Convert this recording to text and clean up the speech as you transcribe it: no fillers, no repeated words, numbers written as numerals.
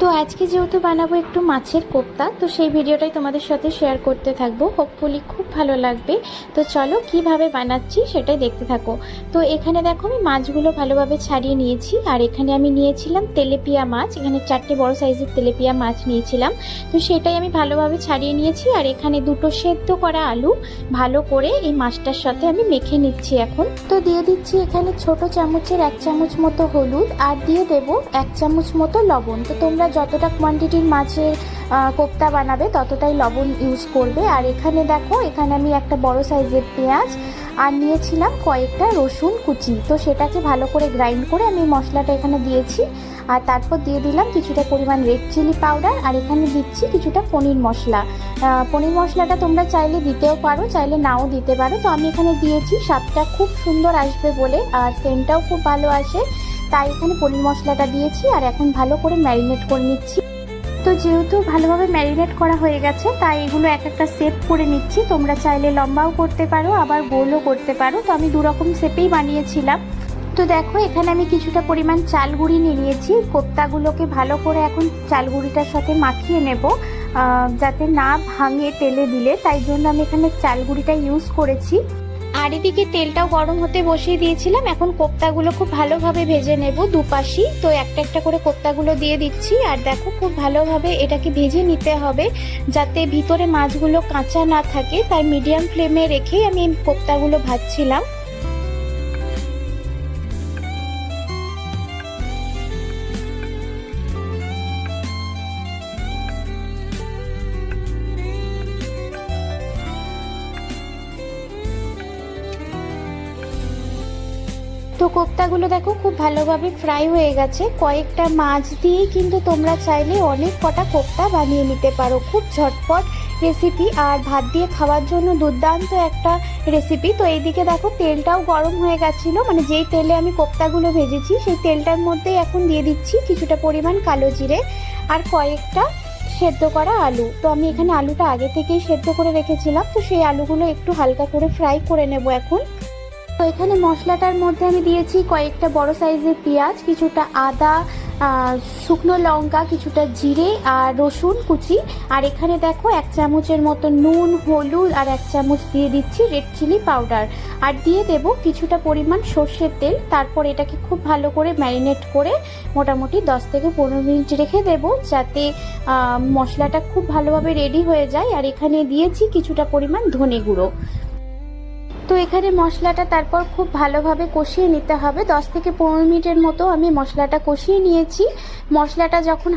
তো আজকে যেহেতু বানাবো একটু মাছের কোপ্তা, তো সেই ভিডিওটাই তোমাদের সাথে শেয়ার করতে থাকবো। হোপফুলি খুব ভালো লাগবে। তো চলো কিভাবে বানাচ্ছি সেটাই দেখতে থাকো। তো এখানে দেখো আমি মাছগুলো ভালোভাবে ছাড়িয়ে নিয়েছি, আর এখানে আমি নিয়েছিলাম তেলেপিয়া মাছ। এখানে 4টে বড় সাইজের তেলেপিয়া মাছ নিয়েছিলাম। তো সেটাই আমি ভালোভাবে ছাড়িয়ে নিয়েছি, আর এখানে 2টো সেদ্ধ করা আলু ভালো করে এই মাছটার সাথে আমি মেখে নিচ্ছি এখন। তো দিয়ে দিচ্ছি এখানে ছোট চামচের 1 চামচ মতো হলুদ, আর দিয়ে দেবো 1 চামচ মতো লবণ। তো তোমরা যতটা কোয়ান্টিটির মাছের কোপ্তা বানাবে ততটাই লবণ ইউজ করবে। আর এখানে দেখো, এখানে আমি একটা বড় সাইজের পেঁয়াজ আর নিয়েছিলাম কয়েকটা রসুন কুচি। তো সেটাকে ভালো করে গ্রাইন্ড করে আমি মশলাটা এখানে দিয়েছি। আর তারপর দিয়ে দিলাম কিছুটা পরিমাণ রেড চিলি পাউডার, আর এখানে দিচ্ছি কিছুটা পনির মশলা। পনির মশলাটা তোমরা চাইলে দিতেও পারো, চাইলে নাও দিতে পারো। তো আমি এখানে দিয়েছি, স্বাদটা খুব সুন্দর আসবে বলে, আর সেন্টটাও খুব ভালো আসে, তাই এখানে পনির মশলাটা দিয়েছি। আর এখন ভালো করে ম্যারিনেট করে নিচ্ছি। তো যেহেতু ভালোভাবে ম্যারিনেট করা হয়ে গেছে, তাই এগুলো এক একটা শেপ করে নিচ্ছি। তোমরা চাইলে লম্বাও করতে পারো, আবার গোলও করতে পারো। তো আমি 2 রকম শেপেই বানিয়েছিলাম। তো দেখো, এখানে আমি কিছুটা পরিমাণ চাল গুঁড়ি নিয়ে নিয়েছি। কোপ্তাগুলোকে ভালো করে এখন চাল গুঁড়িটার সাথে মাখিয়ে নেব, যাতে না ভাঙে তেলে দিলে, তাই জন্য আমি এখানে চাল গুঁড়িটা ইউজ করেছি। আর এদিকে তেলটাও গরম হতে বসিয়ে দিয়েছিলাম। এখন কোপ্তাগুলো খুব ভালোভাবে ভেজে নেব দুপাশই। তো একটা একটা করে কোপ্তাগুলো দিয়ে দিচ্ছি, আর দেখো খুব ভালোভাবে এটাকে ভেজে নিতে হবে যাতে ভিতরে মাছগুলো কাঁচা না থাকে। তাই মিডিয়াম ফ্লেমে রেখেই আমি কোপ্তাগুলো ভাজছিলাম। তো কোপ্তাগুলো দেখো খুব ভালোভাবে ফ্রাই হয়ে গেছে। কয়েকটা মাছ দিয়েই কিন্তু তোমরা চাইলে অনেক কটা কোপ্তা বানিয়ে নিতে পারো। খুব ঝটপট রেসিপি, আর ভাত দিয়ে খাওয়ার জন্য দুর্দান্ত একটা রেসিপি। তো এইদিকে দেখো তেলটাও গরম হয়ে গেছিলো, মানে যেই তেলে আমি কোপ্তাগুলো ভেজেছি সেই তেলটার মধ্যেই এখন দিয়ে দিচ্ছি কিছুটা পরিমাণ কালো জিরে আর কয়েকটা সেদ্ধ করা আলু। তো আমি এখানে আলুটা আগে থেকেই সেদ্ধ করে রেখেছিলাম, তো সেই আলুগুলো একটু হালকা করে ফ্রাই করে নেব এখন। তো এখানে মশলাটার মধ্যে আমি দিয়েছি কয়েকটা বড় সাইজের পেঁয়াজ, কিছুটা আদা, শুকনো লঙ্কা, কিছুটা জিরে আর রসুন কুচি। আর এখানে দেখো 1 চামচের মতো নুন, হলুদ, আর 1 চামচ দিয়ে দিচ্ছি রেড চিলি পাউডার, আর দিয়ে দেব কিছুটা পরিমাণ সর্ষের তেল। তারপর এটাকে খুব ভালো করে ম্যারিনেট করে মোটামুটি 10 থেকে 15 মিনিট রেখে দেব, যাতে মশলাটা খুব ভালোভাবে রেডি হয়ে যায়। আর এখানে দিয়েছি কিছুটা পরিমাণ ধনে গুঁড়ো। তো এখানে মশলাটা তারপর খুব ভালোভাবে কষিয়ে নিতে হবে। 10 থেকে 15 মিনিটের মতো আমি মশলাটা কষিয়ে নিয়েছি। মশলাটা যখন